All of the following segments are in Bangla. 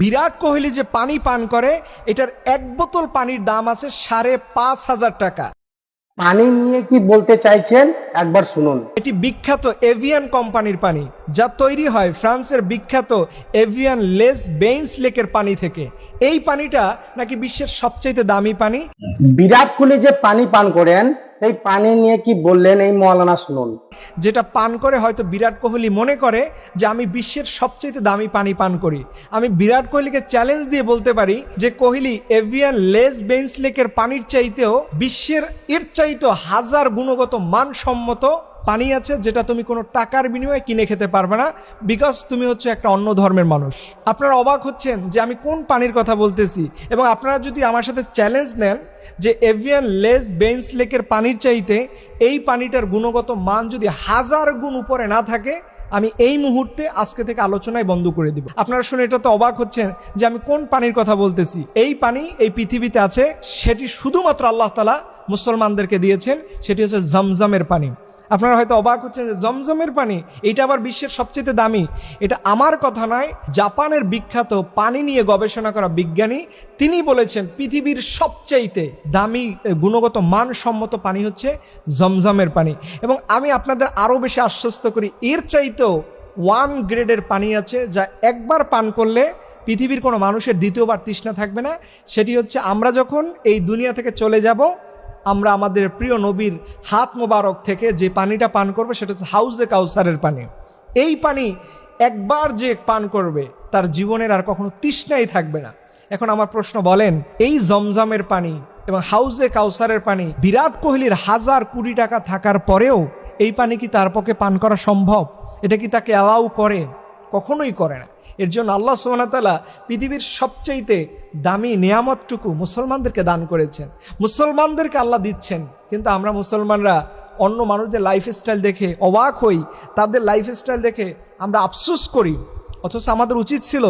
বিরাট কোহলি যে পানি পান করে, এটার এক বোতল পানির দাম আছে 5,500 টাকা। পানি নিয়ে কি বলতে চাইছেন একবার শুনুন। এটি বিখ্যাত এভিয়ান কোম্পানির পানি, যা তৈরি হয় ফ্রান্সের বিখ্যাত এভিয়ান লেস বেইন্স লেকের পানি থেকে। এই পানিটা নাকি বিশ্বের সবচেয়ে দামি পানি। বিরাট কোহলি যে পানি পান করেন, সেই পানি নিয়ে কি বললেন এই মৌলানা শুনুন। যেটা পান করে হয়তো বিরাট কোহলি মনে করে যে আমি বিশ্বের সবচেয়ে দামি পানি পান করি। আমি বিরাট কোহলিকে চ্যালেঞ্জ দিয়ে বলতে পারি যে কোহলি, এভিয়ান লেস বেইন্স লেকের পানির চাইতেও বিশ্বের এর চাইতেও 1000 গুণগত মানসম্মত পানি আছে, যেটা তুমি কোনো টাকার বিনিময়ে কিনে খেতে পারবে না, বিকজ তুমি হচ্ছে একটা অন্য ধর্মের মানুষ। আপনারা অবাক হচ্ছেন যে আমি কোন পানির কথা বলতেছি, এবং আপনারা যদি আমার সাথে চ্যালেঞ্জ নেন যে এভিয়ান লেস বেইন্স লেকের পানির চাইতে এই পানিটার গুণগত মান যদি 1000 গুণ উপরে না থাকে, আমি এই মুহূর্তে আজকে থেকে আলোচনায় বন্ধ করে দিব। আপনারা শুনে এটা তো অবাক হচ্ছেন যে আমি কোন পানির কথা বলতেছি। এই পানি এই পৃথিবীতে আছে, সেটি শুধুমাত্র আল্লাহ তাআলা মুসলমানদেরকে দিয়েছেন, সেটি হচ্ছে জমজমের পানি। আপনারা হয়তো অবাক হচ্ছেন যে জমজমের পানি এটা আবার বিশ্বের সবচেয়ে দামি। এটা আমার কথা নয়, জাপানের বিখ্যাত পানি নিয়ে গবেষণা করা বিজ্ঞানী তিনি বলেছেন পৃথিবীর সবচাইতে দামি গুণগত মানসম্মত পানি হচ্ছে জমজমের পানি। এবং আমি আপনাদের আরও বেশি আশ্বস্ত করি, এর চাইতেও 1 গ্রেডের পানি আছে, যা একবার পান করলে পৃথিবীর কোনো মানুষের দ্বিতীয়বার তৃষ্ণা থাকবে না। সেটি হচ্ছে আমরা যখন এই দুনিয়া থেকে চলে যাব, আমরা আমাদের প্রিয় নবীর হাত মোবারক থেকে যে পানিটা পান করবে সেটা হচ্ছে হাউজে কাউসারের পানি। এই পানি একবার যে পান করবে তার জীবনের আর কখনো তৃষ্ণাই থাকবে না। এখন আমার প্রশ্ন, বলেন এই জমজমের পানি এবং হাউজে কাউসারের পানি বিরাট কোহলির 1000 কোটি টাকা থাকার পরেও এই পানি কি তার পক্ষে পান করা সম্ভব? এটা কি তাকে অ্যালাউ করে? কখনোই করে না। এর জন্য আল্লাহ সুবহানাহু ওয়া তাআলা পৃথিবীর সবচাইতে দামি নিয়ামতটুকু মুসলমানদেরকে দান করেছেন, মুসলমানদেরকে আল্লাহ দিচ্ছেন। কিন্তু আমরা মুসলমানরা অন্য মানুষদের লাইফস্টাইল দেখে অবাক হই, তাদের লাইফস্টাইল দেখে আমরা আফসোস করি। অথচ আমাদের উচিত ছিল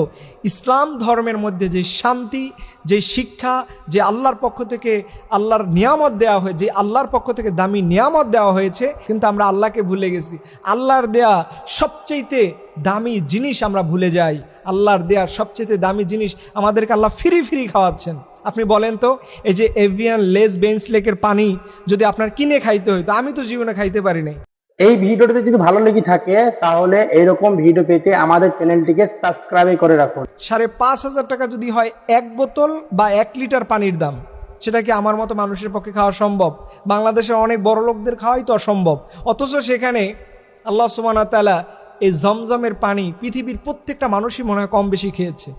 ইসলাম ধর্মের মধ্যে যে শান্তি, যে শিক্ষা, যে আল্লাহর পক্ষ থেকে আল্লাহর নিয়ামত দেওয়া হয়েছে, যে আল্লাহর পক্ষ থেকে দামি নিয়ামত দেওয়া হয়েছে, কিন্তু আমরা আল্লাহকে ভুলে গেছি। আল্লাহর দেয়া সবচেয়ে দামি জিনিস আমরা ভুলে যাই। আল্লাহর দেয়া সবচেয়ে দামি জিনিস আমাদেরকে আল্লাহ ফ্রি ফ্রি খাওয়াচ্ছেন। আপনি বলেন তো, এই যে এভিয়ান লেস বেইন্স লেকের পানি যদি আপনার কিনে খাইতে হইতো, আমি তো জীবনে খাইতে পারি নাই। এই ভিডিওটিতে যদি ভালো লেগে থাকে তাহলে এইরকম ভিডিও পেতে আমাদের চ্যানেলটিকে সাবস্ক্রাইব করে রাখুন। 5,500 টাকা যদি হয় 1 বোতল বা 1 লিটার পানির দাম, সেটা কি আমার মতো মানুষের পক্ষে খাওয়া সম্ভব? বাংলাদেশের অনেক বড় লোকদের খাওয়াই তো অসম্ভব। অথচ সেখানে আল্লাহ সুবহানাহু ওয়া তাআলা এই জমজমের পানি পৃথিবীর প্রত্যেকটা মানুষই মনে হয় কম বেশি খেয়েছে।